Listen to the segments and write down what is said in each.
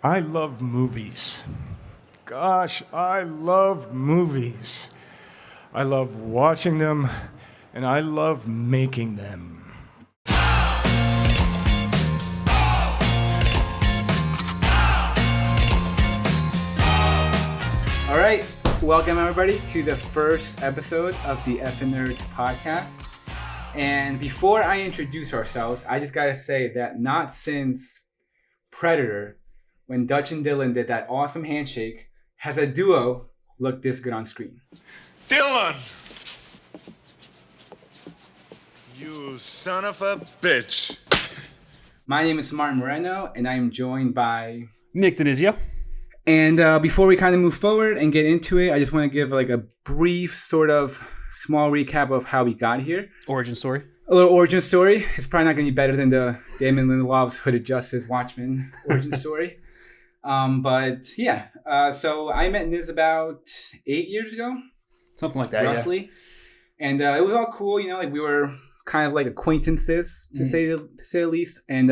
I love movies. Gosh, I love movies. I love watching them, and I love making them. All right, welcome everybody to the first episode of the Effin' Nerds podcast. And before I introduce ourselves, I just gotta say that not since Predator, when Dutch and Dylan did that awesome handshake, has a duo looked this good on screen. Dylan! You son of a bitch. My name is Martin Moreno, and I am joined by Nick Denizio. And before we kind of move forward and get into it, I just want to give like a brief sort of small recap of how we got here. Origin story. A little origin story. It's probably not going to be better than the Damon Lindelof's Hooded Justice Watchmen origin story. But yeah, so I met Niz about 8 years ago. Something like that, roughly. Yeah. And it was all cool, you know, like we were kind of like acquaintances to say the least. And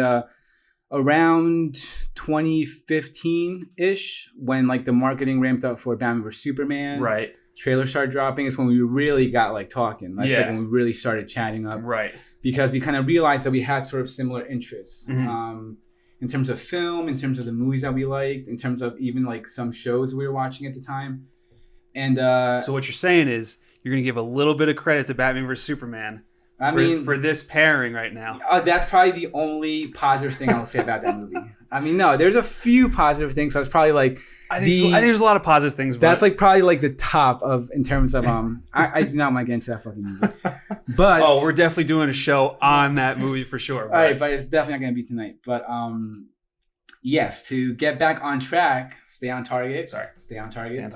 around 2015-ish, when like the marketing ramped up for Batman vs Superman, right? Trailers started dropping, is when we really got like talking. That's like when we really started chatting up, right? Because we kind of realized that we had sort of similar interests in terms of film, in terms of the movies that we liked, in terms of even like some shows we were watching at the time. And so what you're saying is you're gonna give a little bit of credit to Batman vs Superman. For this pairing right now. That's probably the only positive thing I'll say about that movie. I mean, no, there's a few positive things. So it's probably like I think there's a lot of positive things. But that's like probably like the top of in terms of I do not want to get into that fucking movie. But we're definitely doing a show on that movie for sure. All right, but it's definitely not going to be tonight. But yes, to get back on track, stay on target. Stay on target.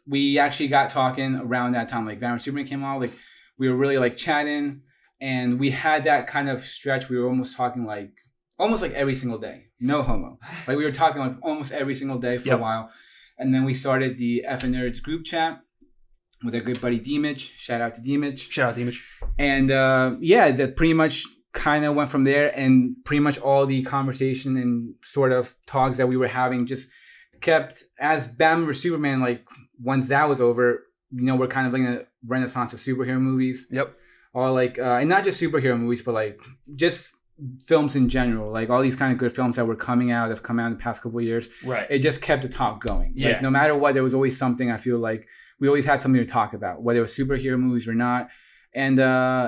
We actually got talking around that time, like Batman vs Superman came out. Like we were really like chatting. And we had that kind of stretch. We were almost talking like every single day. No homo. Like we were talking like almost every single day for a while. And then we started the Effin' Nerds group chat with our good buddy Dimich. Shout out to Dimich. And that pretty much kind of went from there. And pretty much all the conversation and sort of talks that we were having just kept as Batman vs Superman. Like once that was over, you know, we're kind of like a renaissance of superhero movies. Yep. Or like, and not just superhero movies, but like just films in general. Like all these kind of good films that have come out in the past couple of years. Right. It just kept the talk going. Yeah. Like no matter what, there was always something. I feel like we always had something to talk about, whether it was superhero movies or not. And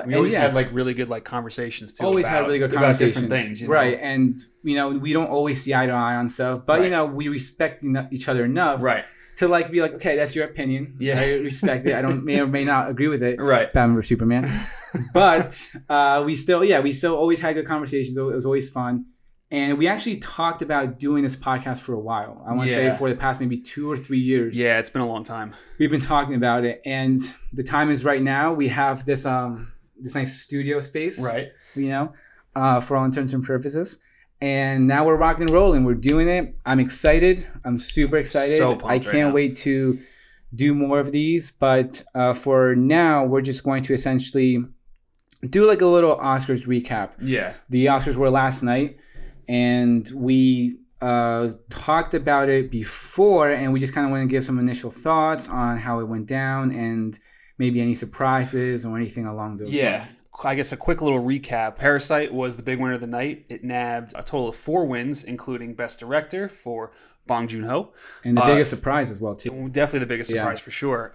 we always had like really good like conversations too. Always had really good conversations. Different things, you know? Right? And you know, we don't always see eye to eye on stuff, but you know, we respect each other enough. Right. To like be like, okay, that's your opinion. Yeah. I respect it. I may or may not agree with it. Right. Batman vs Superman. But we still always had good conversations. It was always fun. And we actually talked about doing this podcast for a while. I want to say for the past maybe 2 or 3 years. Yeah, it's been a long time. We've been talking about it. And the time is right now. We have this nice studio space. Right. You know, for all intents and purposes. And now we're rocking and rolling. We're doing it. I'm excited. I'm super excited. So pumped I can't wait to do more of these. But for now, we're just going to essentially do like a little Oscars recap. Yeah. The Oscars were last night. And we talked about it before. And we just kind of want to give some initial thoughts on how it went down. And maybe any surprises or anything along those lines. I guess a quick little recap. Parasite was the big winner of the night. It nabbed a total of 4 wins, including Best Director for Bong Joon-ho. And the biggest surprise as well, too. Definitely the biggest surprise for sure.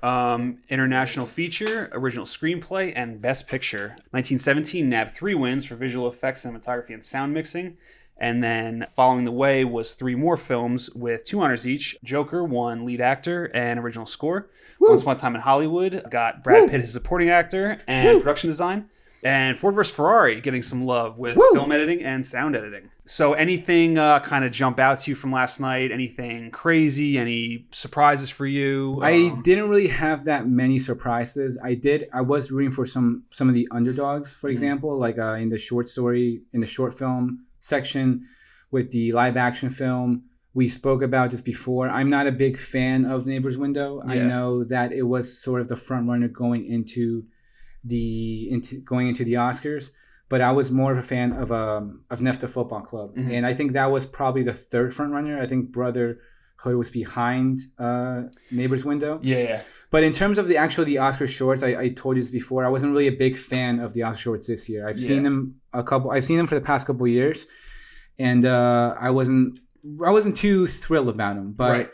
International Feature, Original Screenplay, and Best Picture. 1917 nabbed 3 wins for visual effects, cinematography, and sound mixing. And then following the way was 3 more films with 2 honors each. Joker won lead actor and original score. Woo! Once Upon a Time in Hollywood got Brad Pitt as supporting actor and production design. And Ford vs. Ferrari getting some love with film editing and sound editing. So anything kind of jump out to you from last night? Anything crazy? Any surprises for you? I didn't really have that many surprises. I was rooting for some of the underdogs, for example, like in the short film section with the live action film. We spoke about just before. I'm not a big fan of Neighbor's Window. Yeah. I know that it was sort of the front runner going into the Oscars, but I was more of a fan of NEFTA Football Club, and I think that was probably the third front runner. I think Brotherhood was behind Neighbor's Window. Yeah. But in terms of the Oscar shorts, I told you this before. I wasn't really a big fan of the Oscar shorts this year. I've seen them I've seen them for the past couple of years, and I wasn't too thrilled about them. But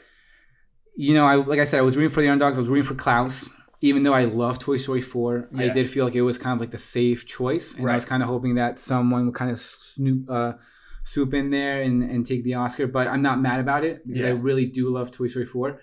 you know, like I said, I was rooting for the underdogs. I was rooting for Klaus. Even though I love Toy Story 4, I did feel like it was kind of like the safe choice. And I was kind of hoping that someone would kind of swoop in there and take the Oscar. But I'm not mad about it because I really do love Toy Story 4.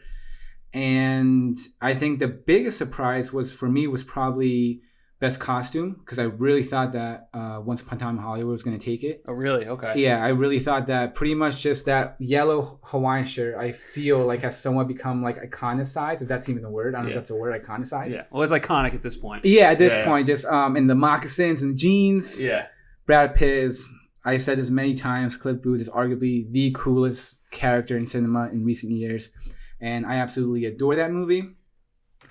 And I think the biggest surprise for me was probably Best Costume, because I really thought that Once Upon a Time in Hollywood was going to take it. Oh, really? Okay. Yeah, I really thought that pretty much just that yellow Hawaiian shirt, I feel like has somewhat become like iconicized, if that's even a word. I don't know if that's a word, iconicized. Yeah. Well, it's iconic at this point. Yeah, at this point, just in the moccasins and the jeans. Yeah. Brad Pitt is, I've said this many times, Cliff Booth is arguably the coolest character in cinema in recent years. And I absolutely adore that movie.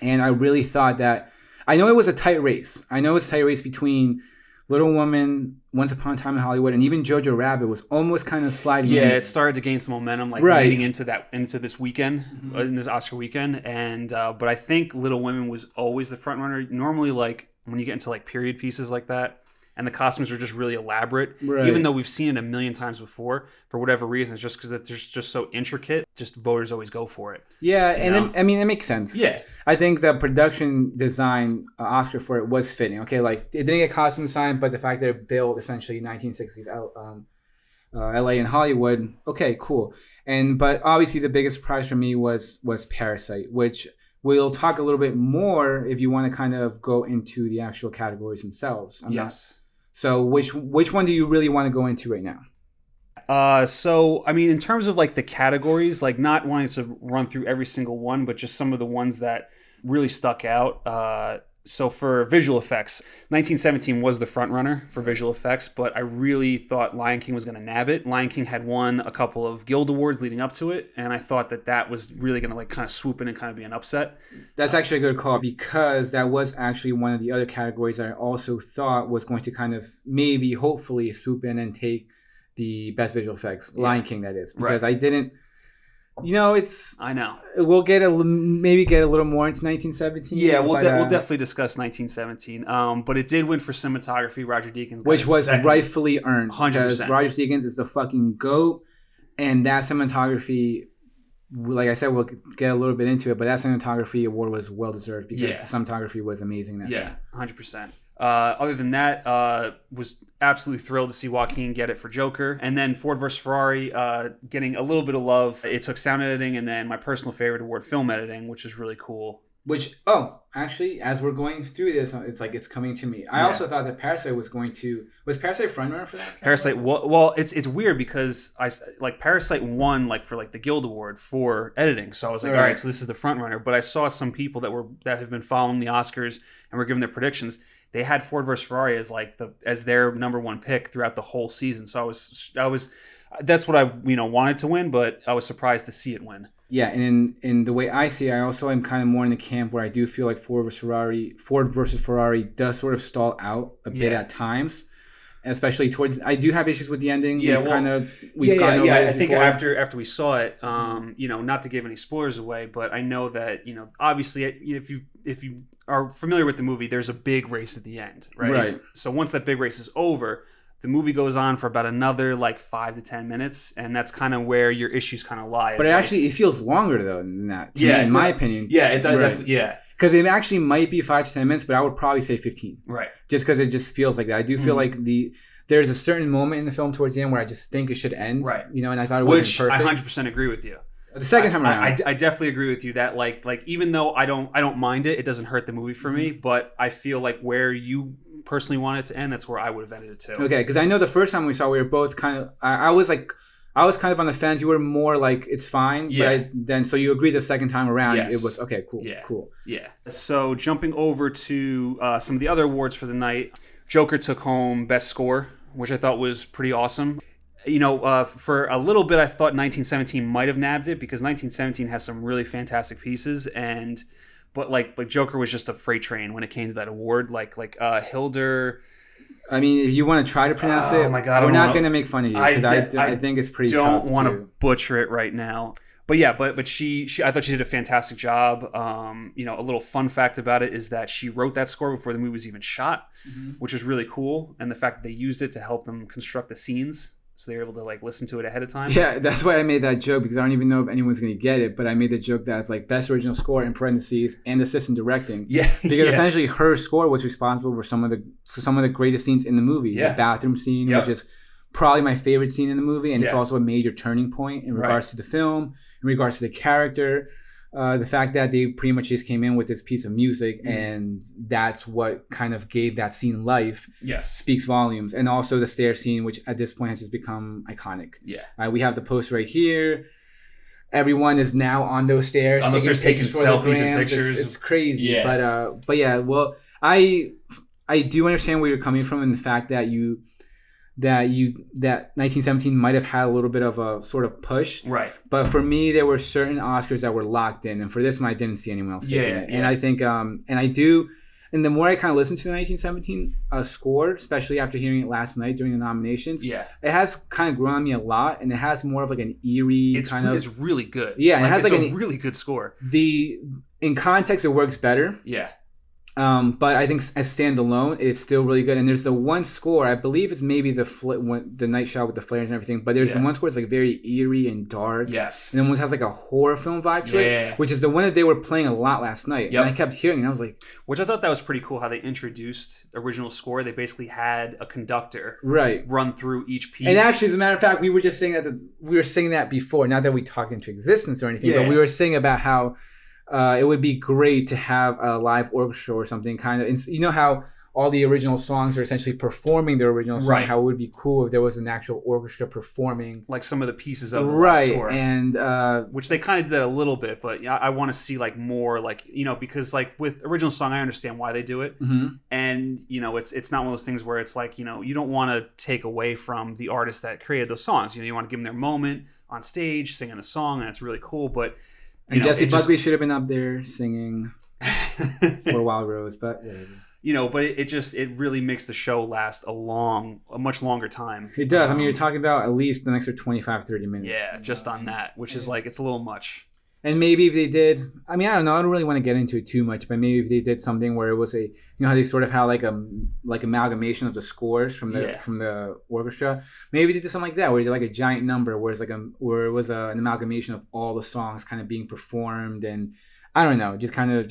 And I really thought that, I know it was a tight race. I know it's a tight race between Little Woman, Once Upon a Time in Hollywood, and even Jojo Rabbit was almost kind of sliding in. Yeah, it started to gain some momentum, like leading into this weekend, in this Oscar weekend. And but I think Little Women was always the front runner. Normally, like when you get into like period pieces like that, and the costumes are just really elaborate, even though we've seen it a million times before, for whatever reason, it's just because they're just so intricate. Just voters always go for it. Yeah, and then, I mean, it makes sense. Yeah. I think the production design Oscar for it was fitting. Okay, like it didn't get costume design, but the fact that it built essentially 1960s LA and Hollywood. Okay, cool. But obviously the biggest surprise for me was Parasite, which we'll talk a little bit more if you want to kind of go into the actual categories themselves. So which one do you really want to go into right now? So I mean, in terms of like the categories, like not wanting to run through every single one, but just some of the ones that really stuck out. So for visual effects, 1917 was the front runner for visual effects, but I really thought Lion King was going to nab it. Lion King had won a couple of Guild Awards leading up to it, and I thought that was really going to like kind of swoop in and kind of be an upset. That's actually a good call, because that was actually one of the other categories that I also thought was going to kind of maybe, hopefully, swoop in and take the best visual effects. Lion King, that is, because I didn't. You know, I know. We'll maybe get a little more into 1917. Yeah, we'll definitely discuss 1917. But it did win for cinematography. Roger Deakins, which was rightfully earned. 100%. Because Roger Deakins is the fucking GOAT, and that cinematography, like I said, we'll get a little bit into it, but that cinematography award was well deserved because the cinematography was amazing. 100%. Other than that, was absolutely thrilled to see Joaquin get it for Joker. And then Ford vs. Ferrari getting a little bit of love. It took sound editing and then my personal favorite award, film editing, which is really cool. Which, actually, as we're going through this, it's like it's coming to me. I also thought that Parasite was Parasite frontrunner for that? Parasite, well, it's weird because Parasite won for the Guild Award for editing. So I was like, all right, so this is the frontrunner. But I saw some people that have been following the Oscars and were giving their predictions. They had Ford vs. Ferrari as their number one pick throughout the whole season. So I was that's what I wanted to win, but I was surprised to see it win. Yeah, and in the way I see it, I also am kind of more in the camp where I do feel like Ford versus Ferrari does sort of stall out a bit at times, especially towards. I do have issues with the ending. Yeah, we've gone over this I think before. after we saw it, not to give any spoilers away, but I know that obviously if you are familiar with the movie, there's a big race at the end, right? Right. So once that big race is over, the movie goes on for about another 5 to 10 minutes, and that's kind of where your issues kind of lie. But it feels longer though than that. To me, in my opinion. Yeah, it does. Right. Because it actually might be 5 to 10 minutes, but I would probably say 15. Right. Just because it just feels like that. I do feel like there's a certain moment in the film towards the end where I just think it should end. Right. And I thought it would be perfect. I 100% agree with you. The second time around, I definitely agree with you that even though I don't mind it doesn't hurt the movie for me, but I feel like where you personally want it to end, that's where I would have ended it too. Okay, because I know the first time we saw, we were both kind of. I was kind of on the fence. You were more like it's fine. Yeah. But so you agree the second time around, yes. It was okay. Cool. Yeah. Cool. Yeah. So jumping over to some of the other awards for the night, Joker took home Best Score, which I thought was pretty awesome. For a little bit, I thought 1917 might have nabbed it because 1917 has some really fantastic pieces, but Joker was just a freight train when it came to that award. Hildur. I mean, if you want to try to pronounce it, Oh my God, we're I not don't going to make fun of you because I think it's pretty don't tough. want to to butcher it right now. But yeah, but she I thought she did a fantastic job. You know, a little fun fact about it is that she wrote that score before the movie was even shot, which is really cool. And the fact that they used it to help them construct the scenes, so they were able to like listen to it ahead of time. Yeah, that's why I made that joke because I don't even know if anyone's going to get it. But I made the joke that it's like best original score in parentheses and assistant directing. Yeah, Because essentially her score was responsible for some of the greatest scenes in the movie. Yeah. The bathroom scene, Yep. which is probably my favorite scene in the movie, and it's Yeah. also a major turning point in regards to the film, in regards to the character. The fact that they pretty much just came in with this piece of music, and that's what kind of gave that scene life, Yes. speaks volumes. And also the stair scene, which at this point has just become iconic. Yeah. We have the post right here. Everyone is now on those stairs, On those stairs, taking pictures for selfies the and gram. pictures. It's crazy. Yeah. But yeah. Well, I do understand where you're coming from, and the fact that that 1917 might have had a little bit of a sort of push. Right. But for me, there were certain Oscars that were locked in, and for this one, I didn't see anyone else getting it. And I think, and I do. And the more I kind of listen to the 1917 score, especially after hearing it last night during the nominations, Yeah. it has kind of grown on me a lot, and it has more of like an eerie It's kind of. it's really good. Yeah, it has it's like a really good score. In context, it works better. Yeah. But I think as standalone, it's still really good. And there's the one score, I believe it's maybe the night shot with the flares and everything. But there's the one score that's like very eerie and dark. Yes. And it almost has like a horror film vibe to Yeah. it, which is the one that they were playing a lot last night. Yep. And I kept hearing it, and I was like, Which I thought that was pretty cool how they introduced the original score. They basically had a conductor right. run through each piece. And actually, as a matter of fact, we were just saying we were saying that before. Not that we talked into existence or anything, but we were saying about how it would be great to have a live orchestra or something kind of. You know how all the original songs are essentially performing their original song. Right. How it would be cool if there was an actual orchestra performing. like some of the pieces of the Right, score. and Which they kind of did a little bit, but I want to see like more, like, you know, because like with original song, I understand why they do it, and you know, it's not one of those things where it's like, you know, you don't want to take away from the artist that created those songs. You know, you want to give them their moment on stage, singing a song, and it's really cool. But and Jesse Buckley should have been up there singing for Wild Rose, but whatever. You know, but it really makes the show last a much longer time. It does. I mean, you're talking about at least an extra 25, 30 minutes. Yeah, just on that, which is like, it's a little much. And maybe if they did, I mean, I don't know. I don't really want to get into it too much, but maybe if they did something where it was you know how they sort of had like amalgamation of the scores from the orchestra. Maybe they did something like that, where they did like a giant number, where it was an amalgamation of all the songs kind of being performed, and I don't know, just kind of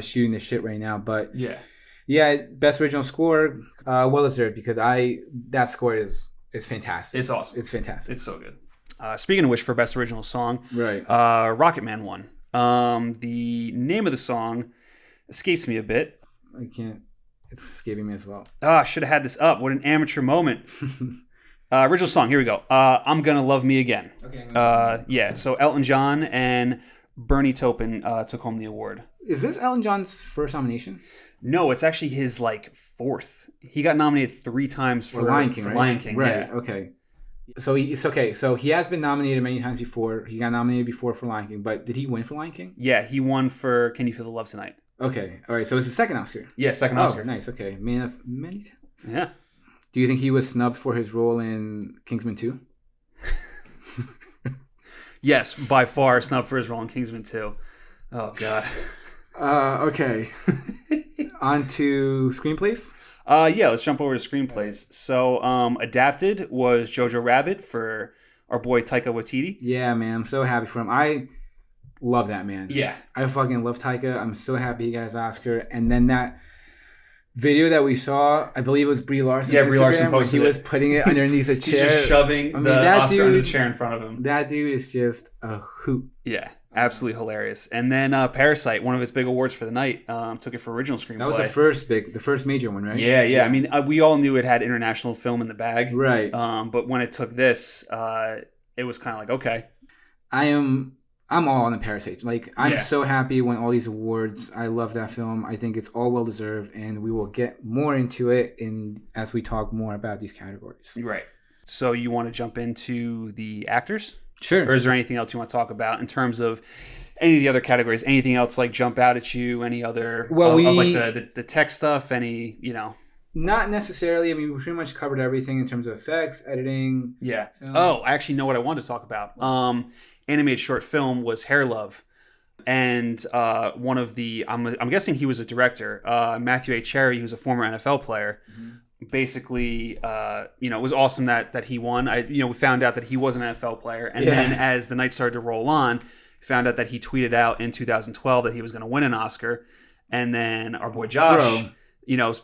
shooting the shit right now, but yeah, best original score, well deserved, because that score is fantastic. It's awesome. It's fantastic. It's so good. Speaking of which, for best original song, Right. Rocket Man won. The name of the song escapes me a bit. I can't. It's escaping me as well. Should have had this up. What an amateur moment. Original song. Here we go. I'm Gonna Love Me Again. Okay. Yeah. So Elton John and Bernie Taupin took home the award. Is this Elton John's first nomination? No, it's actually his like fourth. He got nominated 3 times for Lion King, right? Lion King. Right. Yeah. Okay. So it's okay. So he has been nominated many times before. He got nominated before for Lion King, but did he win for Lion King? Yeah, he won for Can You Feel the Love Tonight? Okay. All right. So it's the second Oscar. Yeah, second Oh, Oscar. nice. Okay. Man of many talents. Yeah. Do you think he was snubbed for his role in Kingsman 2? Yes, by far snubbed for his role in Kingsman 2. Oh God. Okay. On to screenplays. Yeah, let's jump over to screenplays. So, adapted was Jojo Rabbit for our boy Taika Waititi. Yeah, man. I'm so happy for him. I love that man. Yeah. I fucking love Taika. I'm so happy he got his Oscar. And then that video that we saw, I believe it was Brie Larson. Yeah, Brie Larson posted he it. was putting it underneath a chair. He's just shoving the Oscar under the chair in front of him. That dude is just a hoot. Yeah, absolutely hilarious. And then Parasite, one of its big awards for the night, took it for original screenplay. That was the first major one, right? Yeah. I mean, we all knew it had international film in the bag. Right. But when it took this, it was kind of like, okay. I'm all on the Parasite. Like, I'm Yeah. so happy when all these awards. I love that film. I think it's all well deserved, and we will get more into it as we talk more about these categories. Right. So you want to jump into the actors? Sure. Or is there anything else you want to talk about in terms of any of the other categories? Anything else like jump out at you? Any other Well, of like the tech stuff? Any, you know? Not necessarily. I mean, we pretty much covered everything in terms of effects, editing. Yeah. Film. Oh, I actually know what I wanted to talk about. Animated short film was Hair Love. And one of the, I'm guessing he was a director, Matthew A. Cherry, who's a former NFL player. Basically, it was awesome that he won. We found out that he was an NFL player. And then as the night started to roll on, found out that he tweeted out in 2012 that he was going to win an Oscar. And then our boy Josh,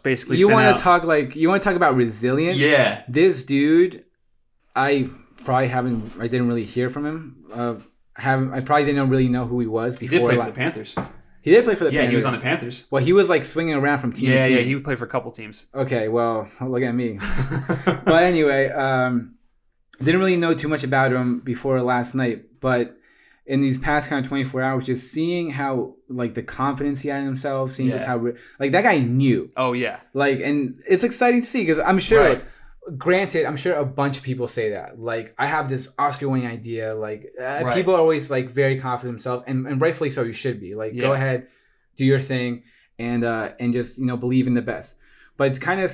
basically you sent want out... to talk about resilient? Yeah. This dude, I didn't really hear from him. I probably didn't really know who he was He before. did play for the Panthers. He did play for the Panthers. Yeah, he was on the Panthers. Well, he was like swinging around from team to team. Yeah, he would play for a couple teams. Okay, well, look at me. But anyway, didn't really know too much about him before last night. But in these past kind of 24 hours, just seeing how, like, the confidence he had in himself, seeing just how, like, that guy knew. Oh, yeah. Like, and it's exciting to see because I'm sure, Right. granted, I'm sure a bunch of people say that. Like, I have this Oscar-winning idea. Like, Right. people are always, like, very confident in themselves. And rightfully so, you should be. Like, go ahead, do your thing, and just, believe in the best. But it's kind of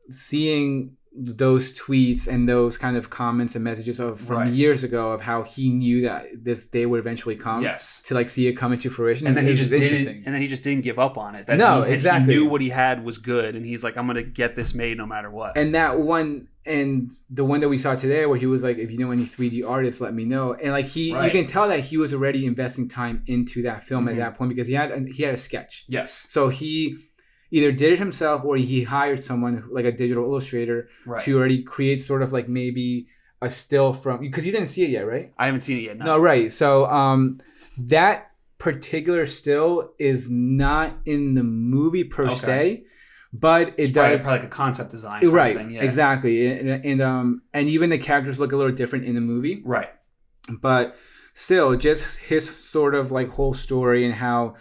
seeing those tweets and those kind of comments and messages from years ago of how he knew that this day would eventually come. Yes. To, like, see it come into fruition. And then he just interesting. And then he just didn't give up on it. Exactly. He knew what he had was good, and he's like, I'm gonna get this made no matter what. And that one, and the one that we saw today, where he was like, if you know any 3D artists, let me know. And like you can tell that he was already investing time into that film at that point because he had a sketch. Yes. So he either did it himself or he hired someone like a digital illustrator to already create sort of like maybe a still from, because you didn't see it yet, right? I haven't seen it yet. No, right. So that particular still is not in the movie per se, but it does probably like a concept design. Right. Thing, yeah. Exactly. And even the characters look a little different in the movie. Right. But still, just his sort of like whole story and how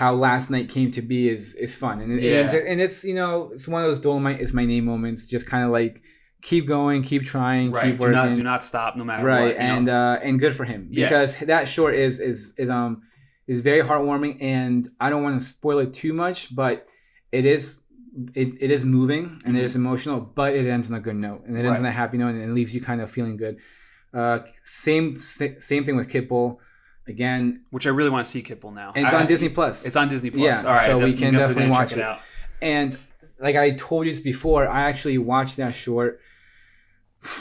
last night came to be is fun. And it's it's one of those Dolomite is my name moments. Just kind of like keep going, keep trying, keep working. Do not stop no matter what. Right. And good for him because that short is very heartwarming, and I don't want to spoil it too much, but it is moving and it is emotional, but it ends on a good note and it ends on a happy note and it leaves you kind of feeling good. Same thing with Kitbull. Again, which I really want to see Kitbull now. And it's on Disney Plus. It's on Disney Plus. Yeah, all right. So we can definitely watch check it out. And like I told you this before, I actually watched that short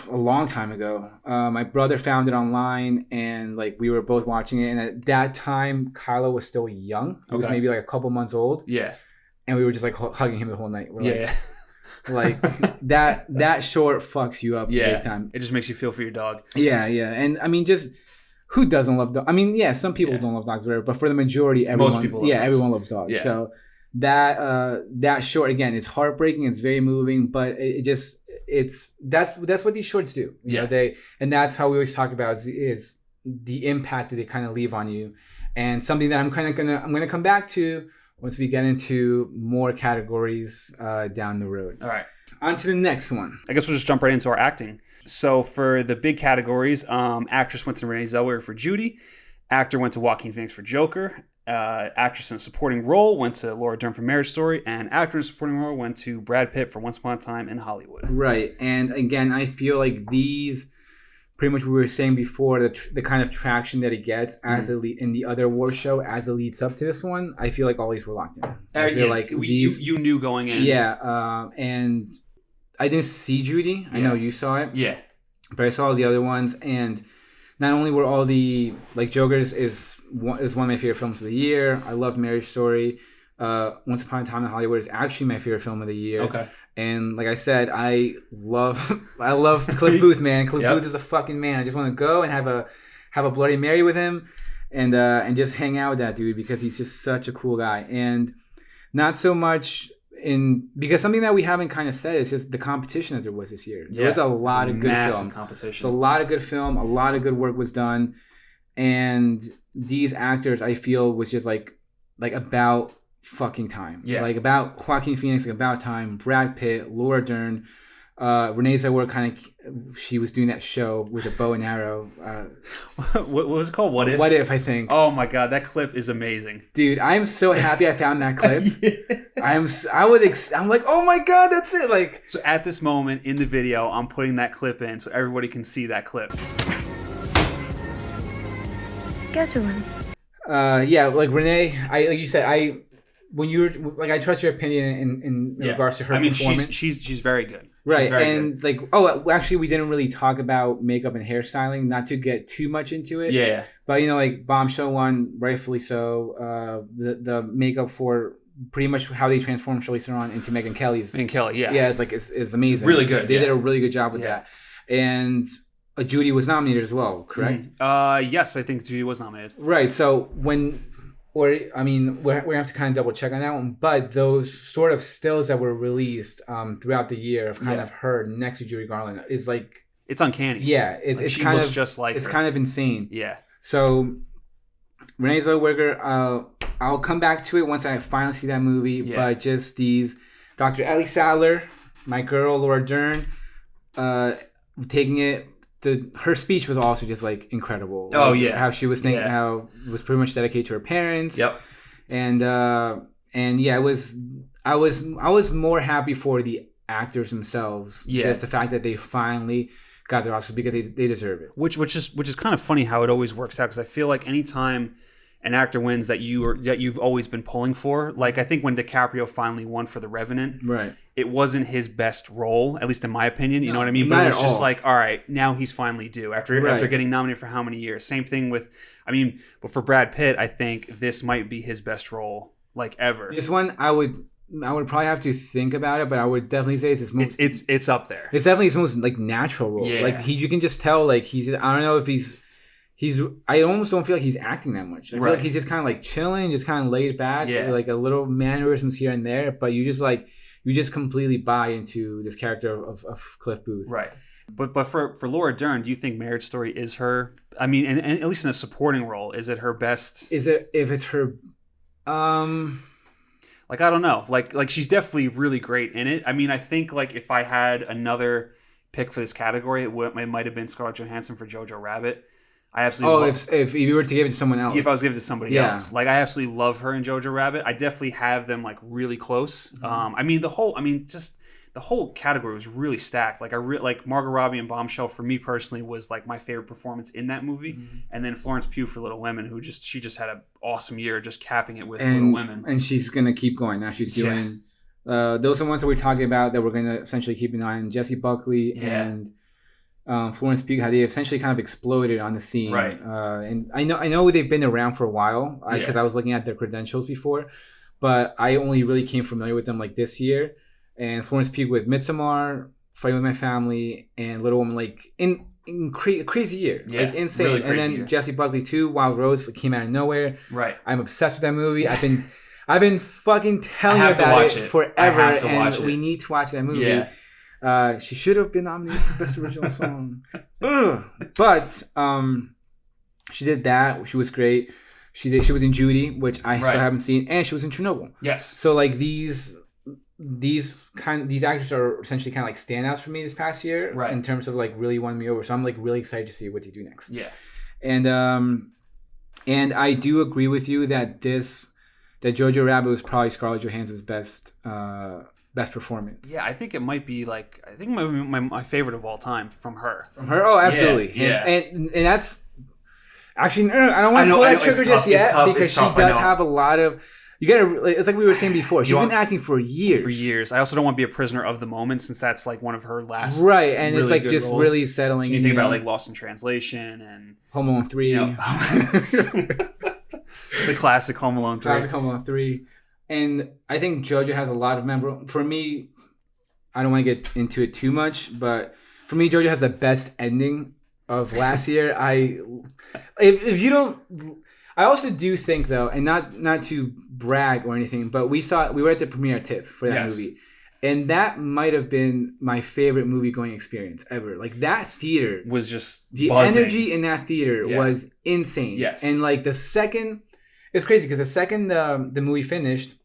a long time ago. My brother found it online, and like we were both watching it. And at that time, Kylo was still young. He was maybe like a couple months old. Yeah. And we were just like hugging him the whole night. We're like that short fucks you up big time. It just makes you feel for your dog. Yeah. And I mean, just who doesn't love dogs? I mean, yeah, some people don't love dogs, whatever, but for the majority, everyone everyone loves dogs. Yeah. So that short, again, it's heartbreaking, it's very moving, but that's what these shorts do. You know, and that's how we always talk about is the impact that they kind of leave on you, and something that I'm gonna come back to once we get into more categories down the road. All right. On to the next one. I guess we'll just jump right into our acting. So for the big categories, actress went to Renee Zellweger for Judy. Actor went to Joaquin Phoenix for Joker. Actress in a supporting role went to Laura Dern for Marriage Story. And actor in a supporting role went to Brad Pitt for Once Upon a Time in Hollywood. Right. And again, I feel like these, pretty much what we were saying before, the kind of traction that it gets as in the other award show as it leads up to this one, I feel like all these were locked in. I feel like you knew going in. Yeah. And I didn't see Judy. I know you saw it. Yeah. But I saw all the other ones, and not only were all the, like, Joker's is one of my favorite films of the year. I loved Marriage Story. Once Upon a Time in Hollywood is actually my favorite film of the year. Okay. And like I said, I love Cliff Booth, man. Cliff Booth is a fucking man. I just want to go and have a Bloody Mary with him, and just hang out with that dude because he's just such a cool guy. And not so much because something that we haven't kind of said is just the competition that there was this year. There was a lot of good film. Competition. It's a lot of good film. A lot of good work was done, and these actors, I feel, was just like about fucking time. Yeah. Like about Joaquin Phoenix, like about time. Brad Pitt, Laura Dern, Renee Zellweger she was doing that show with a bow and arrow. What was it called? What If? What If, I think. Oh my god, that clip is amazing. Dude, I'm so happy I found that clip. Yeah. I'm like, oh my god, that's it. Like, So at this moment in the video, I'm putting that clip in so everybody can see that clip. Scheduling. yeah, like Renee, like you said, when you were like, I trust your opinion in regards to her performance. she's very good. Right, She's very and good. like, actually, we didn't really talk about makeup and hairstyling, not to get too much into it. Yeah. But like Bombshell one, rightfully so. The makeup for pretty much how they transformed Charlize Theron into Megyn Kelly's. And Kelly, yeah. Yeah, it's amazing. Really good, They yeah. did a really good job with Yeah. that. And Judy was nominated as well, correct? Yes, I think Judy was nominated. Right. So we're gonna have to kind of double check on that one. But those sort of stills that were released throughout the year of kind of her next to Judy Garland is like, It's uncanny. yeah, it's she kind looks of just like it's her. kind of insane. Yeah. So Renee Zellweger, I'll come back to it once I finally see that movie. Yeah. But just these, Dr. Ellie Sattler, my girl Laura Dern, taking it. Her speech was also just like incredible. Oh, Like, yeah. how she was thinking, Yeah. how it was pretty much dedicated to her parents. Yep. And yeah, I was more happy for the actors themselves. Yeah. Just the fact that they finally got their Oscars because they deserve it. Which is kind of funny how it always works out, because I feel like anytime an actor wins that you've always been pulling for, like I think when DiCaprio finally won for The Revenant, Right. it wasn't his best role, at least in my opinion. You know what I mean? not But it at was just all. like, all right, now he's finally due after Right. getting nominated for how many years? Same thing with, but for Brad Pitt, I think this might be his best role like ever. This one, I would probably have to think about it, but I would definitely say it's his most. It's up there. It's definitely his most like natural role. Yeah. Like you can just tell. Like he's. I don't know if he's. I almost don't feel like he's acting that much. I feel Right. like he's just kind of like chilling, just kind of laid back, Yeah. like a little mannerisms here and there. But you just completely buy into this character of Cliff Booth. Right. But for Laura Dern, do you think Marriage Story is her? I mean, and at least in a supporting role, is it her best? Is it if it's her? Like I don't know. Like she's definitely really great in it. I mean, I think like if I had another pick for this category, it might have been Scarlett Johansson for Jojo Rabbit. I absolutely. If you were to give it to someone else. If I was giving it to somebody Yeah. else, like I absolutely love her in Jojo Rabbit. I definitely have them like really close. Mm-hmm. The whole category was really stacked. Like like Margot Robbie and Bombshell for me personally was like my favorite performance in that movie, Mm-hmm. and then Florence Pugh for Little Women, she just had an awesome year, just capping it with Little Women. And she's gonna keep going. Now she's doing. Those are the ones that we're talking about that we're gonna essentially keep an eye on. Jessie Buckley and Florence Pugh, how they essentially kind of exploded on the scene. Right. And I know they've been around for a while because I was looking at their credentials before, but I only really came familiar with them like this year. And Florence Pugh with Midsommar, Fighting with My Family, and Little Woman, like in crazy year, like insane. really And crazy then year. Jessie Buckley too, Wild Rose came out of nowhere. Right. I'm obsessed with that movie. I've been fucking telling you have to about watch it it. forever, I have to and watch it. we need to watch that movie. Yeah. She should have been nominated for Best Original Song. Ugh. But she did that. She was great. She was in Judy, which I Right. still haven't seen, and she was in Chernobyl. Yes. So like these actors are essentially kind of like standouts for me this past year, Right. in terms of like really won me over. So I'm like really excited to see what they do next. Yeah. And I do agree with you that Jojo Rabbit was probably Scarlett Johansson's best performance. Yeah, I think it might be my favorite of all time from her. From her? Oh, absolutely. Yeah. And that's actually, I don't want I to know, pull I that know, trigger it's just tough, it's yet tough, because it's she tough, I does know. have a lot of. You gotta. It's like we were saying before. She's want- been acting for years. For years. I also don't want to be a prisoner of the moment, since that's like one of her last. Right, and it's really like good just roles. really So settling. you in, think about know, like Lost in Translation and Home Alone 3. you know, the classic Home Alone 3. Classic Home Alone 3. And I think JoJo has a lot of memorable. For me, I don't want to get into it too much, but for me, JoJo has the best ending of last year. If you don't, I also do think though, and not to brag or anything, but we were at the premiere at TIFF for that Yes. movie. And that might have been my favorite movie going experience ever. Like that theater, Was just the buzzing. energy in that theater Yeah. was insane. Yes. And like the second, it's crazy because the second the movie finished,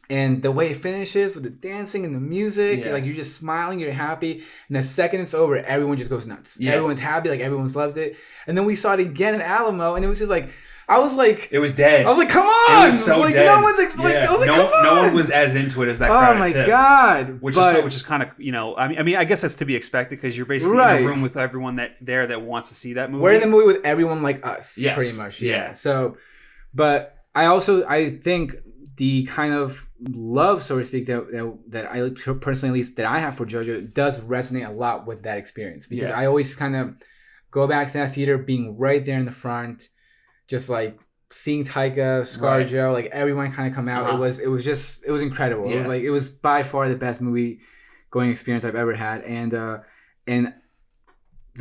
And the way it finishes with the dancing and the music, Yeah. like you're just smiling, you're happy. And the second it's over, everyone just goes nuts. Yeah. Everyone's happy, like everyone's loved it. And then we saw it again in Alamo, and it was just like, I was like, It was dead. come on! It was so like dead. no one's like, I was like, come on! No one was as into it as that crowd. Oh my at TIFF, god! Which But- is kind of, you know, I mean, I guess that's to be expected because you're basically Right. in a room with everyone that wants to see that movie. We're in the movie with everyone like us, Yes. pretty much. Yeah. Yeah. So, but I think the kind of love, so to speak, that I personally, at least that I have for JoJo, does resonate a lot with that experience because Yeah. I always kind of go back to that theater, being right there in the front, just like seeing Taika, ScarJo, like everyone kind of come out. Uh-huh. It was incredible. Yeah. It was by far the best movie going experience I've ever had, and the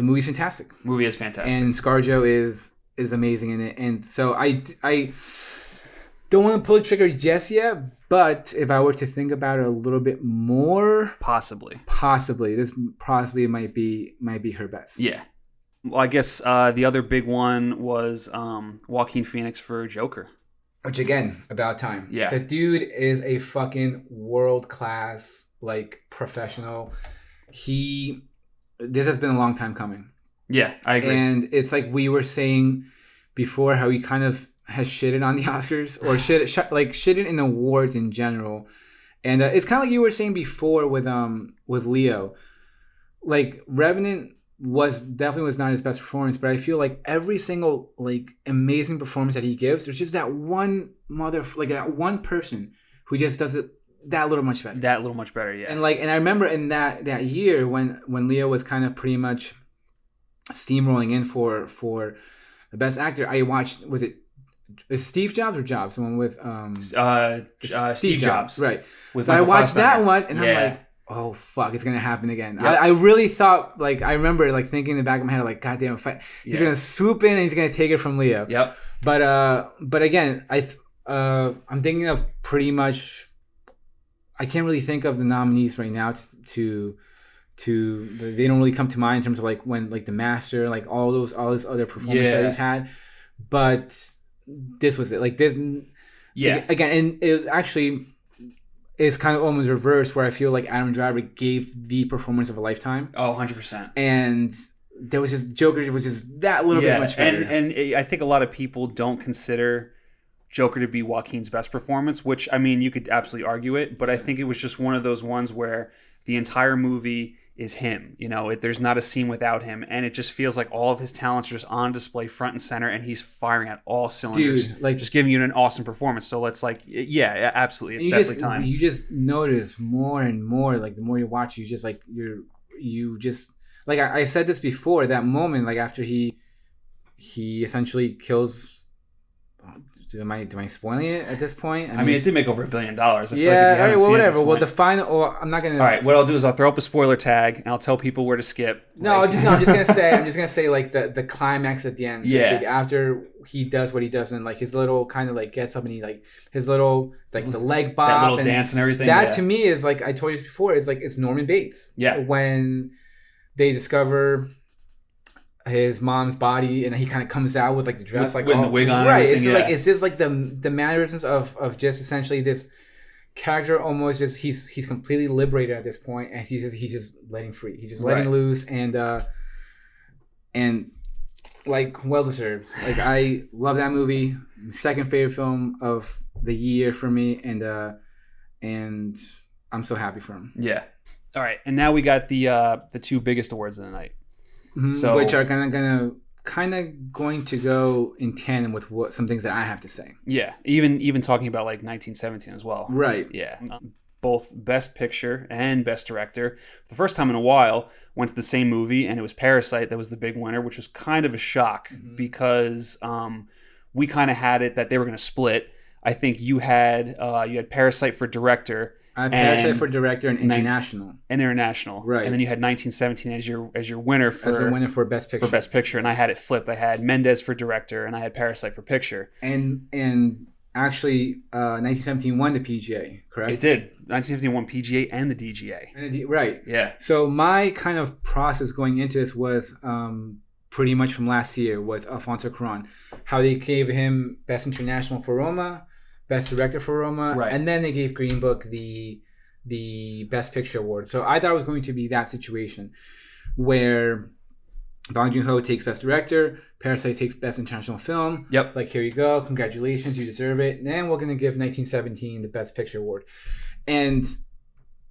movie's fantastic. Movie is fantastic. And ScarJo is amazing in it, and so I don't want to pull the trigger just yet. But if I were to think about it a little bit more, Possibly. this possibly might be her best. Yeah. Well, I guess the other big one was Joaquin Phoenix for Joker. Which again, about time. Yeah. The dude is a fucking world class like professional. This has been a long time coming. Yeah, I agree. And it's like we were saying before, how he kind of has shitted on the Oscars or shitted in awards in general. And it's kind of like you were saying before with Leo. Like Revenant definitely was not his best performance, but I feel like every single like amazing performance that he gives, there's just that one that one person who just does it that little much better. That little much better, yeah. And I remember in that year when Leo was kind of pretty much steamrolling in for the best actor, I watched, is Steve Jobs or Jobs? The one with Steve Jobs. Right. With So I Michael watched that Fassbender. one and Yeah. I'm like, oh fuck, it's gonna happen again. Yep. I really thought, like, I remember like thinking in the back of my head, like, goddamn, he's Yeah. gonna swoop in and he's gonna take it from Leo. Yep. But again, I'm thinking of pretty much. I can't really think of the nominees right now they don't really come to mind in terms of like when like The Master, like all those other performances that Yeah. he's had. But this was it. Like this. Yeah. Again, and it was actually. It's kind of almost reversed, where I feel like Adam Driver gave the performance of a lifetime, Oh, 100%. and there was just Joker was just that little bit much better. And I think a lot of people don't consider Joker to be Joaquin's best performance, which, I mean, you could absolutely argue it, but I think it was just one of those ones where the entire movie is him. You know, there's not a scene without him, and it just feels like all of his talents are just on display front and center, and he's firing at all cylinders. Dude, like, just giving you an awesome performance. So let's yeah, absolutely. It's you definitely just, time. You just notice more and more, like the more you watch, you just like I said this before, that moment, like after he essentially kills. Am I spoiling it at this point? I mean, it did make over $1 billion. I feel like if Yeah, you all right, haven't well, seen it at whatever. this Well, point- the final. Well, I'm not gonna. all right, what I'll do is I'll throw up a spoiler tag and I'll tell people where to skip. No, I'm just gonna say like the climax at the end. So to Yeah. speak, after he does what he does, and like his little kind of like gets up and he like his little like the leg bop, that little and dance and everything. that yeah. to me is like I told you this before. Is like it's Norman Bates. Yeah. When they discover his mom's body and he kind of comes out with like the dress, With like the wig on and right. everything, It's like yeah. it's just like the mannerisms of just essentially this character, almost just he's completely liberated at this point, and he's just letting free. He's just letting Right. loose, and like well deserved. Like I love that movie. Second favorite film of the year for me, and I'm so happy for him. Yeah. All right, and now we got the two biggest awards of the night. So- Which are kind of going to go in tandem with some things that I have to say. Yeah, even talking about like 1917 as well. Right. Yeah. Both Best Picture and Best Director, for the first time in a while, went to the same movie, and it was Parasite that was the big winner, which was kind of a shock because we kind of had it that they were going to split. I think you had Parasite for Director. I have Parasite and for Director and International International, Right. And then you had 1917 as your winner for as a winner for Best Picture. for Best Picture, and I had it flipped. I had Mendes for Director, and I had Parasite for Picture. And actually, 1917 won the PGA, correct? It did. 1917 won PGA and the DGA. Right. Yeah. So my kind of process going into this was pretty much from last year with Alfonso Cuarón, how they gave him Best International for Roma, Best Director for Roma, Right. and then they gave Green Book the Best Picture award. So I thought it was going to be that situation where Bong Joon-ho takes Best Director, Parasite takes Best International Film. Yep. Like, here you go, congratulations, you deserve it. And then we're going to give 1917 the Best Picture award. And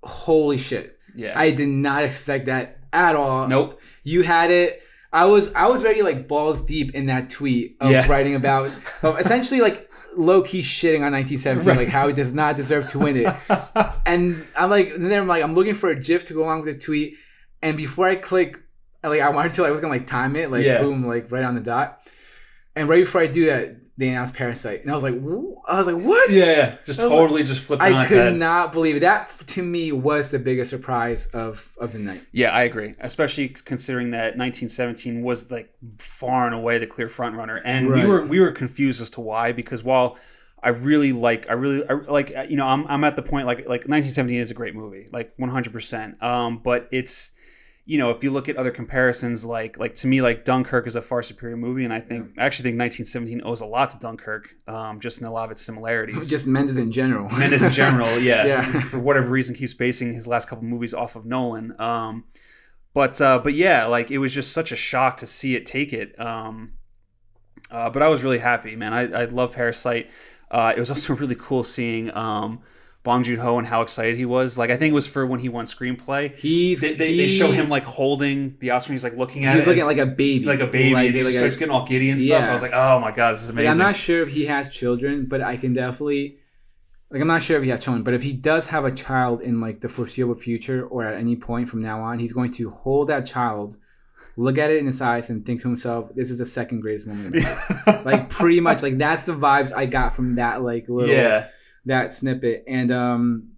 holy shit. Yeah. I did not expect that at all. Nope. You had it. I was already like balls deep in that tweet of writing about essentially like low key shitting on 1917, like how he does not deserve to win it. And I'm looking for a GIF to go along with the tweet, and before I click, like I wanted to, I was gonna like time it, like boom, like right on the dot. And right before I do that, they announced Parasite, and I was like, what? Yeah. Just totally just flipped on I its could head. not believe it. That to me was the biggest surprise of the night. Yeah, I agree. Especially considering that 1917 was like far and away the clear front runner, and we were confused as to why. Because while I really like, you know, I'm at the point like 1917 is a great movie, like 100%. But it's, you know, if you look at other comparisons, like to me, like Dunkirk is a far superior movie, and I actually think 1917 owes a lot to Dunkirk, just in a lot of its similarities. Just Mendes in general. Mendes in general, Yeah. For whatever reason, keeps basing his last couple movies off of Nolan. But yeah, like it was just such a shock to see it take it. But I was really happy, man. I love Parasite. It was also really cool seeing Bong Joon-ho and how excited he was. Like, I think it was for when he won screenplay. They show him like holding the Oscar and he's like looking at it. He's looking like a baby. Like a baby. Like, He starts getting all giddy and stuff. Yeah. I was like, oh my God, this is amazing. I'm not sure if he has children, but I can definitely, like, I'm not sure if he has children, but if he does have a child in like the foreseeable future or at any point from now on, he's going to hold that child, look at it in his eyes, and think to himself, this is the second greatest moment of my life. Like, pretty much, like, that's the vibes I got from that, like, little, that snippet. And,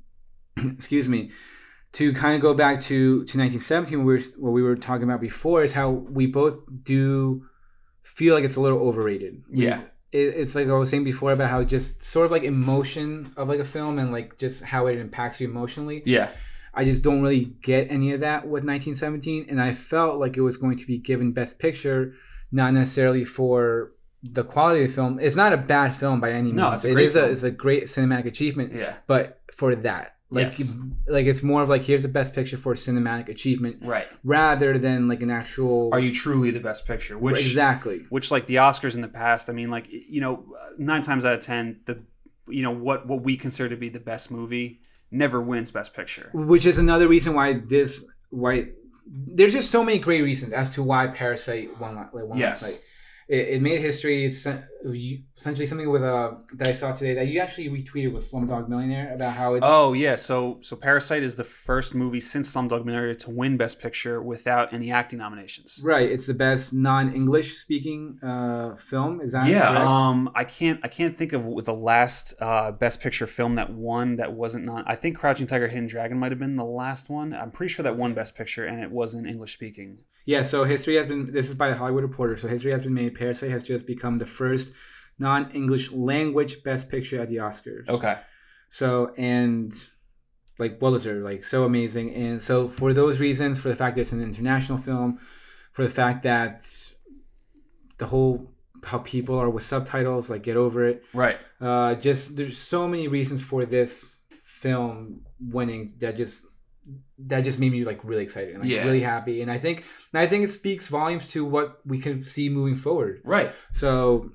excuse me, to kind of go back to 1917, what we were talking about before is how we both do feel like it's a little overrated. It's like I was saying before about how just sort of like emotion of like a film and like just how it impacts you emotionally. Yeah. I just don't really get any of that with 1917, and I felt like it was going to be given Best Picture, not necessarily for the quality of the film. It's not a bad film by any means. No, it's a great film. It's a great cinematic achievement. Yeah. But for that, like, like it's more of like, here's the Best Picture for cinematic achievement, right? Rather than like an actual. Are you truly the Best Picture? Which exactly. Which, like the Oscars in the past, I mean, like, you know, 9 times out of 10, what we consider to be the best movie never wins Best Picture. Which is another reason why there's just so many great reasons as to why Parasite won last night. It made history. It's essentially something with that I saw today that you actually retweeted with Slumdog Millionaire about how it's. Oh yeah, so Parasite is the first movie since Slumdog Millionaire to win Best Picture without any acting nominations. Right, it's the best non-English speaking film. Is that correct? I can't think of the last Best Picture film that won that wasn't I think Crouching Tiger, Hidden Dragon might have been the last one. I'm pretty sure that won Best Picture and it wasn't English speaking. Yeah, so history has been. This is by the Hollywood Reporter. So history has been made. Parasite has just become the first non-English language Best Picture at the Oscars. Okay. So, and like, well deserved, like, so amazing. And so for those reasons, for the fact that it's an international film, for the fact that the whole how people are with subtitles, like, get over it. Right. Just there's so many reasons for this film winning that just made me like really excited and like really happy. And I think it speaks volumes to what we can see moving forward. Right. So,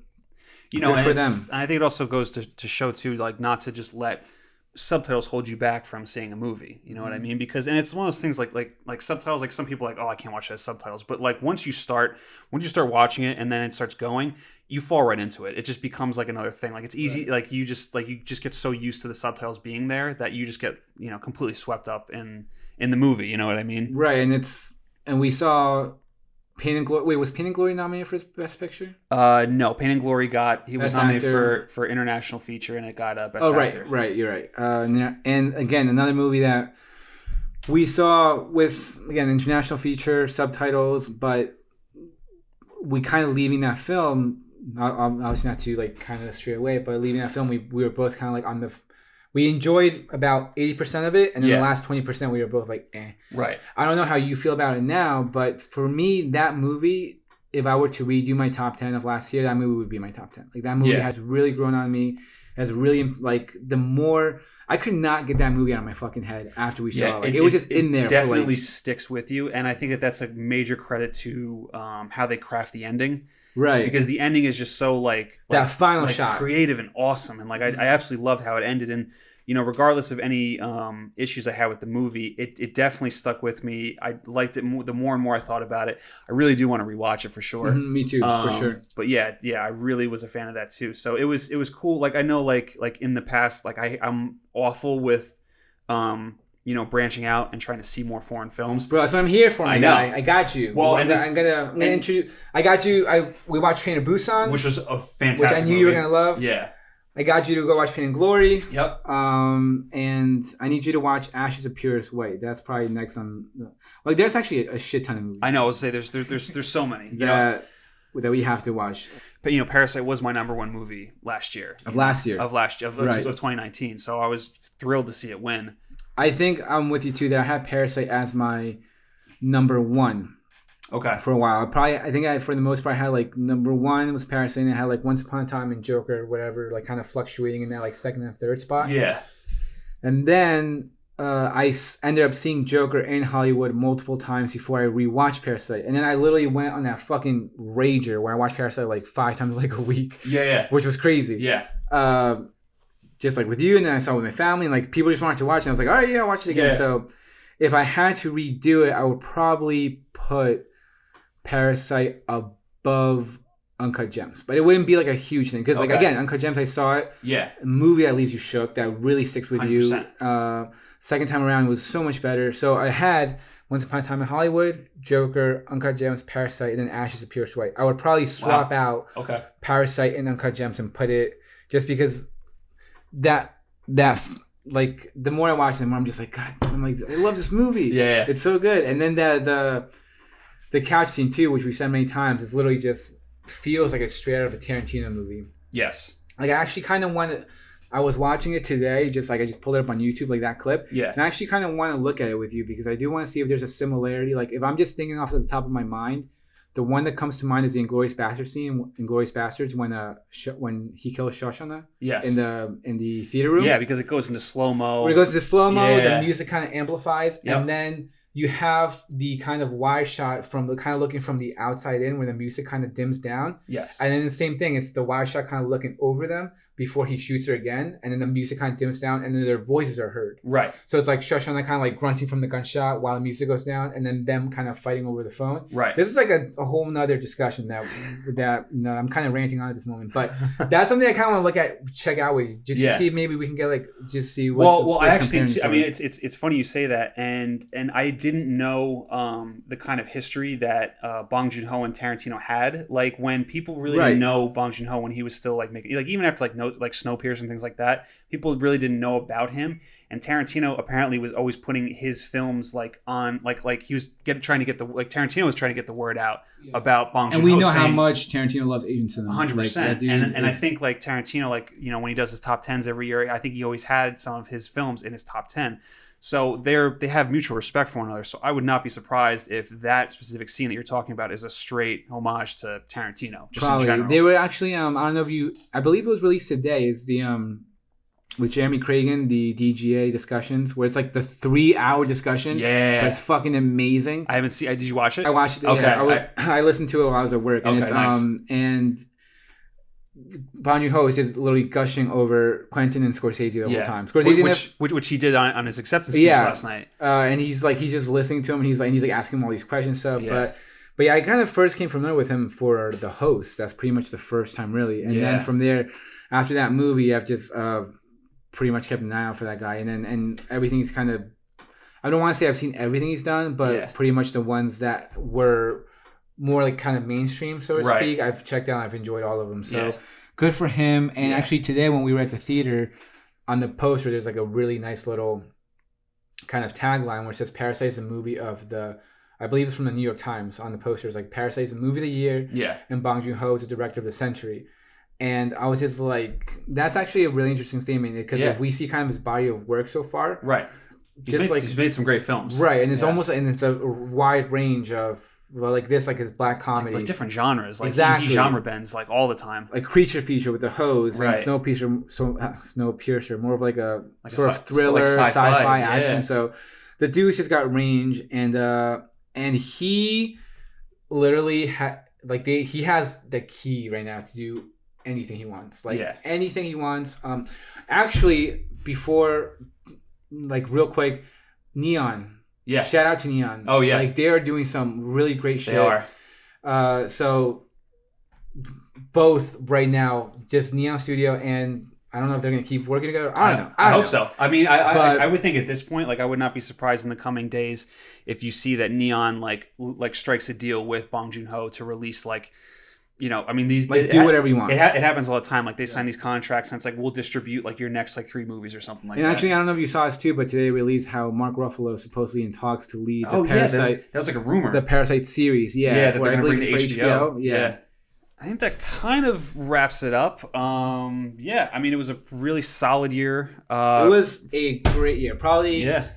you know, for them. I think it also goes to show too, like, not to just let subtitles hold you back from seeing a movie. You know what I mean? Because, and it's one of those things like subtitles, like some people are like, oh, I can't watch that as subtitles. But like once you start watching it and then it starts going, you fall right into it. It just becomes like another thing. Like it's easy. Right. Like you just get so used to the subtitles being there that you just get, you know, completely swept up in the movie. You know what I mean? Right. And we saw Pain and Glory. Wait, was Pain and Glory nominated for Best Picture? No. Pain and Glory was Best nominated for international feature, and it got Best Actor. Right. You're right. And again, another movie that we saw with, again, international feature subtitles, but we kind of leaving that film. Obviously, not to like kind of stray away, but leaving that film, we were both kind of like on the. We enjoyed about 80% of it, and then the last 20% we were both like, eh. Right. I don't know how you feel about it now, but for me, that movie, if I were to redo my top 10 of last year, that movie would be my top 10. Like, that movie has really grown on me. has really like the more I could not get that movie out of my fucking head after we saw it. Like, it was just in there. Definitely for like, sticks with you, and I think that that's a major credit to how they craft the ending. right, Because the ending is just so like that final like shot. creative and awesome, and like I absolutely loved how it ended. And regardless of any issues I had with the movie, it definitely stuck with me. I liked it more, the more and more I thought about it. I really do want to rewatch it for sure. Me too, for sure. But yeah, I really was a fan of that too. So it was cool. Like I know, like in the past, like I'm awful with branching out and trying to see more foreign films. Bro, that's what I'm here for. I know. I got you. Well, I'm gonna introduce. I got you. We watched Train to Busan, Which was a fantastic which I knew you were gonna love. Yeah. I got you to go watch Pain and Glory. Yep. And I need you to watch Ashes of Purest White. That's probably next on. Like, there's actually a shit ton of movies. I know. I would say there's so many. that we have to watch. But Parasite was my number one movie last year. Of last year. Of Right. 2019. So I was thrilled to see it win. I think I'm with you too. That I have Parasite as my number one. Okay. For a while. For the most part, I had like number one was Parasite, and I had like Once Upon a Time and Joker or whatever, like kind of fluctuating in that like second and third spot. Yeah. And then I ended up seeing Joker in Hollywood multiple times before I rewatched Parasite. And then I literally went on that fucking rager where I watched Parasite like 5 times like a week. Yeah. Which was crazy. Yeah. Just like with you, and then I saw it with my family, and like people just wanted to watch it. And I was like, all right, yeah, I'll watch it again. Yeah. So if I had to redo it, I would probably put Parasite above Uncut Gems, but it wouldn't be like a huge thing because, like, again, Uncut Gems, I saw it. Yeah. A movie that leaves you shook, that really sticks with 100%. you. Second time around, it was so much better. So I had Once Upon a Time in Hollywood, Joker, Uncut Gems, Parasite, and then Ashes of Purest White. I would probably swap out Parasite and Uncut Gems and put it just because like the more I watch it, the more I'm just like, God, I'm like, I love this movie. Yeah. It's so good. And then the couch scene too, which we said many times, is literally just feels like it's straight out of a Tarantino movie. Yes. Like I actually kind of want to. I was watching it today, I just pulled it up on YouTube, like that clip. Yeah. And I actually kind of want to look at it with you because I do want to see if there's a similarity. Like if I'm just thinking off the top of my mind, the one that comes to mind is the Inglourious Basterds scene in Inglourious Basterds when he kills Shoshana. Yes. In the theater room. Yeah, because it goes into slow mo. When it goes into slow mo, Yeah. the music kind of amplifies, and then you have the kind of wide shot from the kind of looking from the outside in where the music kind of dims down. Yes. And then the same thing, it's the wide shot kind of looking over them before he shoots her again. And then the music kind of dims down and then their voices are heard. Right. So it's like Shoshana kind of like grunting from the gunshot while the music goes down and then them kind of fighting over the phone. Right. This is like a whole nother discussion that I'm kind of ranting on at this moment. But that's something I kind of want to look at, check out with you, just to see if maybe we can get like, just see what. Well, I actually, I mean, it's funny you say that. And I didn't know the kind of history that Bong Joon-ho and Tarantino had. Like when people really didn't know Bong Joon-ho when he was still like making, like even after like Snowpiercer and things like that, people really didn't know about him. And Tarantino apparently was always putting his films like on like he was trying to get Tarantino was trying to get the word out about Bong Joon-ho. And we know how much Tarantino loves Asian cinema. 100%. And I think like Tarantino, like, you know, when he does his top 10s every year, I think he always had some of his films in his top 10. So they have mutual respect for one another. So I would not be surprised if that specific scene that you're talking about is a straight homage to Tarantino. Just Probably. in general. They were actually, I don't know if I believe it was released today, is the, with Jeremy Cragen, the DGA discussions, where it's like the 3-hour discussion. Yeah. But it's fucking amazing. I haven't seen, did you watch it? I watched it. Okay. Yeah, I listened to it while I was at work. And Okay, it's, nice. And Bong Joon-ho is just literally gushing over Quentin and Scorsese the whole time. Scorsese which he did on his acceptance speech last night. And he's just listening to him, and he's like asking him all these questions and stuff. But yeah, I kind of first came familiar with him for The Host. That's pretty much the first time, really. And then from there, after that movie, I've just pretty much kept an eye out for that guy. And everything he's kind of, I don't want to say I've seen everything he's done, but pretty much the ones that were more like kind of mainstream, so to speak, I've checked out. I've enjoyed all of them. So good for him. And actually today when we were at the theater, on the poster, there's like a really nice little kind of tagline where it says Parasite is a movie of the, I believe it's from the New York Times. On the poster, it's like Parasite is a movie of the year. Yeah. And Bong Joon-ho is the director of the century. And I was just like, that's actually a really interesting statement because if we see kind of his body of work so far. Right. He's made some great films. Right, and it's it's a wide range of like this, like his black comedy, like different genres. Like exactly. he genre bends like all the time. Like Creature Feature with the hose, right. and Snowpiercer, more of like a sort of thriller, like sci-fi action. So the dude's just got range, and he literally he has the key right now to do anything he wants, anything he wants. Actually, before, like real quick, Neon. Yeah. Shout out to Neon. Oh yeah. Like they are doing some really great shit. They are. So both right now, just Neon Studio, and I don't know if they're gonna keep working together. I don't know. I hope so. I mean, I would think at this point, like I would not be surprised in the coming days if you see that Neon like strikes a deal with Bong Joon-ho to release like. You know, I mean, these do whatever you want. It happens all the time. Like they sign these contracts, and it's like we'll distribute like your next like 3 movies or something like that. And actually, I don't know if you saw this too, but today released how Mark Ruffalo is supposedly in talks to lead the Parasite. That was like a rumor. The Parasite series, that they're going to bring to HBO. Yeah. I think that kind of wraps it up. I mean, it was a really solid year. It was a great year. Probably. Yeah.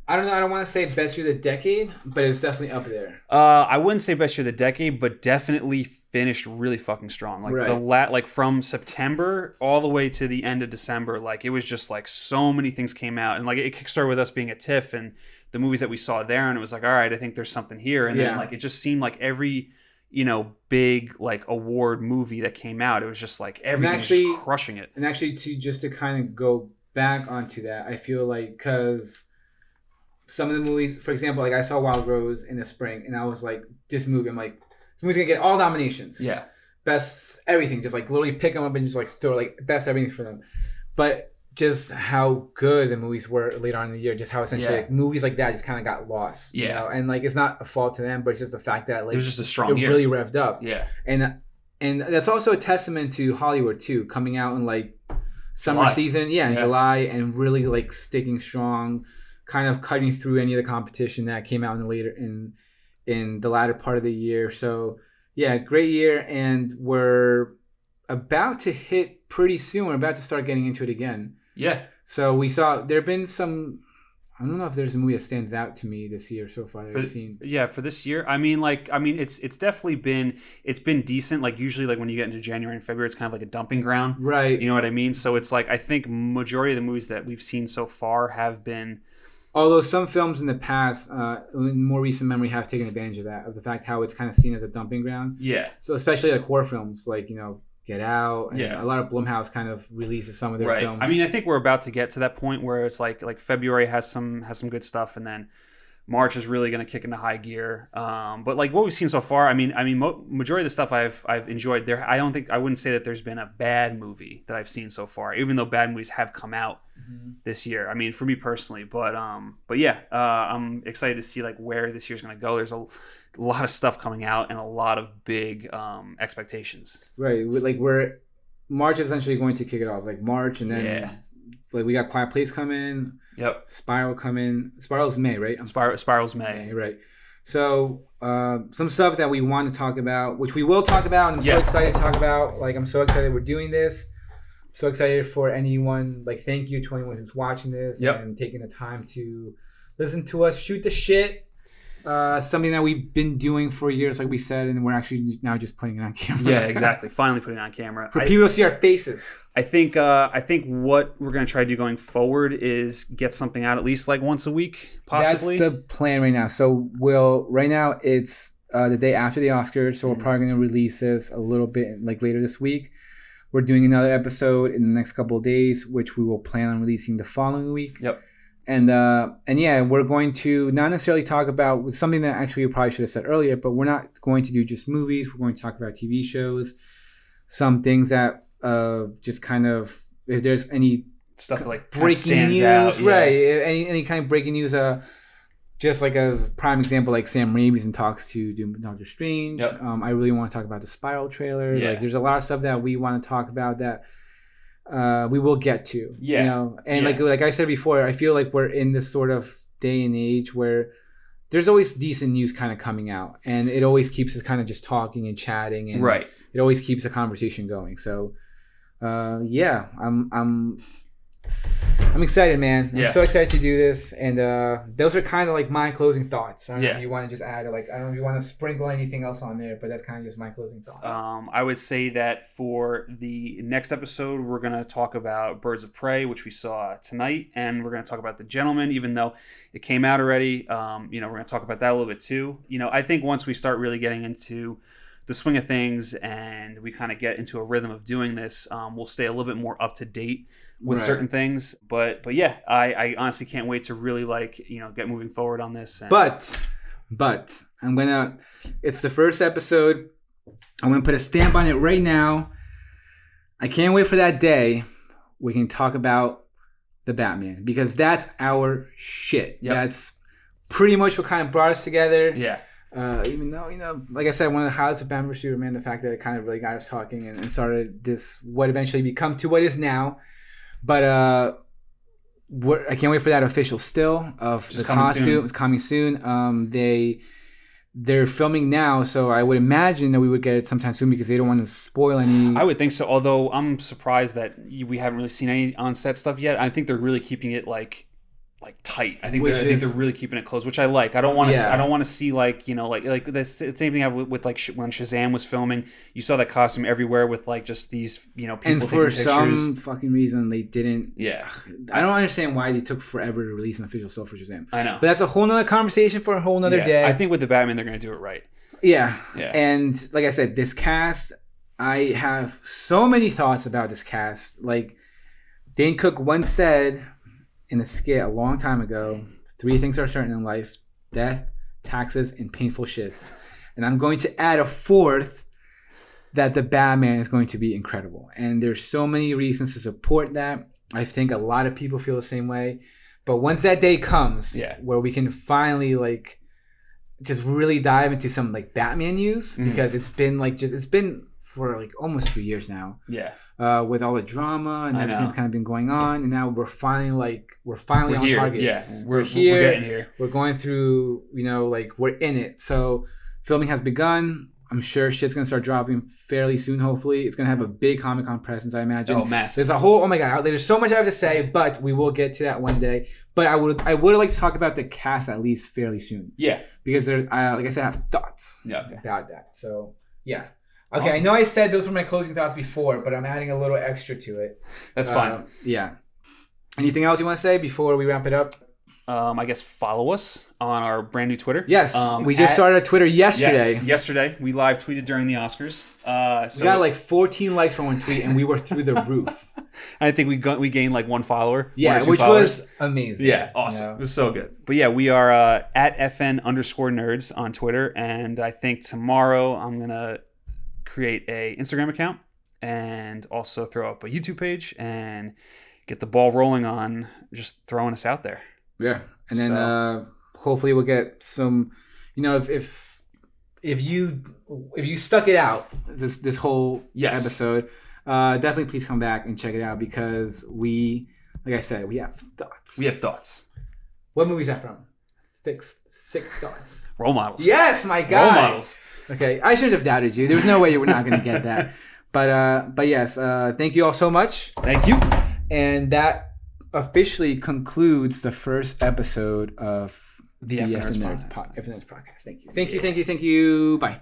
I don't know. I don't want to say best year of the decade, but it was definitely up there. I wouldn't say best year of the decade, but definitely finished really fucking strong. Like like from September all the way to the end of December, like it was just like so many things came out, and like it kickstarted with us being at TIFF and the movies that we saw there, and it was like, all right, I think there's something here, and then like it just seemed like every big like award movie that came out, it was just like everything was just crushing it. And actually, to kind of go back onto that, I feel like because some of the movies, for example, like I saw Wild Rose in the spring, and I was like, this movie, I'm like, this movie's gonna get all nominations. Yeah. Best everything. Just like literally pick them up and just like throw like best everything for them. But just how good the movies were later on in the year, just how essentially like, movies like that just kind of got lost. Yeah. You know? And like it's not a fault to them, but it's just the fact that like it was just a strong year. Really revved up. Yeah. And that's also a testament to Hollywood too, coming out in like summer season, in July, and really like sticking strong, kind of cutting through any of the competition that came out in the latter part of the year. So yeah, great year, and we're about to hit pretty soon. We're about to start getting into it again. Yeah. So we saw there have been some. I don't know if there's a movie that stands out to me this year so far that I've seen. Yeah, for this year, it's definitely been decent. Like usually, like when you get into January and February, it's kind of like a dumping ground, right? You know what I mean? So it's like I think majority of the movies that we've seen so far have been. Although some films in the past, in more recent memory, have taken advantage of that, of the fact how it's kind of seen as a dumping ground. Yeah. So especially like horror films, like Get Out, and a lot of Blumhouse kind of releases some of their films. I mean, I think we're about to get to that point where it's like February has some good stuff, and then March is really going to kick into high gear. But like what we've seen so far, I mean, majority of the stuff I've enjoyed. I wouldn't say that there's been a bad movie that I've seen so far, even though bad movies have come out this year. I mean, for me personally, but yeah, I'm excited to see like where this year's going to go. There's a lot of stuff coming out and a lot of big expectations. Right, like March is essentially going to kick it off, like March, and then like we got Quiet Place coming. Yep. Spiral coming. Spiral's May, right? Spiral's May. Right. So some stuff that we want to talk about, which we will talk about, and I'm so excited to talk about. Like I'm so excited we're doing this. I'm so excited for anyone. Like thank you to anyone who's watching this and taking the time to listen to us shoot the shit. Something that we've been doing for years, like we said, and we're actually now just putting it on camera. Yeah, exactly. Finally putting it on camera. For people to see our faces. I think what we're going to try to do going forward is get something out at least like once a week, possibly. That's the plan right now. So right now it's the day after the Oscars, so we're probably going to release this a little bit like later this week. We're doing another episode in the next couple of days, which we will plan on releasing the following week. Yep. And yeah, we're going to not necessarily talk about something that actually we probably should have said earlier, but we're not going to do just movies. We're going to talk about TV shows, some things that just kind of, if there's any stuff that like breaking news, out, right? Any kind of breaking news, just like a prime example, like Sam Raimi's in talks to do Doctor Strange. Yep. I really want to talk about the Spiral trailer. Yeah. Like, there's a lot of stuff that we want to talk about that. We will get to, and like I said before, I feel like we're in this sort of day and age where there's always decent news kind of coming out, and it always keeps us kind of just talking and chatting, and it always keeps the conversation going. So, yeah, I'm I'm excited, man. I'm Yeah. so excited to do this, and those are kind of like my closing thoughts. I don't know Yeah. if you want to just add, like, I don't know if you want to sprinkle anything else on there, but that's kind of just my closing thoughts. I would say that for the next episode, we're going to talk about Birds of Prey, which we saw tonight, and we're going to talk about The Gentleman, even though it came out already. We're going to talk about that a little bit too. I think once we start really getting into the swing of things and we kind of get into a rhythm of doing this, we'll stay a little bit more up to date with Right. certain things. But yeah, I honestly can't wait to really get moving forward on this. And, But it's the first episode. I'm gonna put a stamp on it right now. I can't wait for that day we can talk about the Batman, because that's our shit. Yep. That's pretty much what kind of brought us together. yeah. Even though, like I said, one of the highlights of Batman vs Superman, the fact that it kind of really got us talking and started this, what eventually become to what is now. But I can't wait for that official still of Just the coming costume. soon. It's coming soon. They're filming now, so I would imagine that we would get it sometime soon because they don't want to spoil any. I would think so, although I'm surprised that we haven't really seen any on-set stuff yet. I think they're really keeping it like tight. I think they're really keeping it close, which I like. I don't want to. Yeah. I don't want to see like the same thing happened with like when Shazam was filming. You saw that costume everywhere with like just these people and for taking some pictures. fucking reason, they didn't. Yeah, I don't understand why they took forever to release an official still for Shazam. I know. But that's a whole nother conversation for a whole nother Yeah. day. I think with the Batman, they're going to do it right. Yeah. Yeah. And like I said, this cast, I have so many thoughts about this cast. Like Dane Cook once said in a skit a long time ago, 3 things are certain in life: death, taxes, and painful shits. And I'm going to add a 4th, that the Batman is going to be incredible. And there's so many reasons to support that. I think a lot of people feel the same way. But once that day comes, Yeah. where we can finally like just really dive into some like Batman news, because it's been for like almost 2 years now, Yeah, with all the drama and I everything that's know. kind of been going on, and now we're finally on here. target. Yeah, We're here. We're getting here. We're going through, like we're in it. So filming has begun. I'm sure shit's gonna start dropping fairly soon. Hopefully, it's gonna have a big Comic-Con presence, I imagine. Oh, massive. There's a whole, oh my god, there's so much I have to say, but we will get to that one day. But I would like to talk about the cast at least fairly soon, Yeah, because there, like I said, I have thoughts Yeah, okay. about that. So yeah, okay. I know I said those were my closing thoughts before, but I'm adding a little extra to it. that's fine. Yeah. Anything else you want to say before we wrap it up? I guess follow us on our brand new Twitter. Yes, we just started a Twitter yesterday. Yes, yesterday we live tweeted during the Oscars. We got like 14 likes from one tweet, and we were through the roof. I think we gained like 1 follower. 1 Yeah, or 2 which followers. was amazing. Yeah, awesome. You know? It was so good. But yeah, we are at FN_nerds on Twitter, and I think tomorrow I'm gonna create a Instagram account and also throw up a YouTube page and get the ball rolling on just throwing us out there. Yeah, and then So- hopefully we'll get some. If you stuck it out this whole Yes. episode, definitely please come back and check it out, because like I said, we have thoughts. We have thoughts. What movie is that from? Sick Thoughts. Role models. Yes, my guy. Role models. Okay, I shouldn't have doubted you. There was no way you were not going to get that. But yes, thank you all so much. Thank you. And that officially concludes the first episode of The the F Nerds F Nerds podcast. podcast. Thank you. Bye.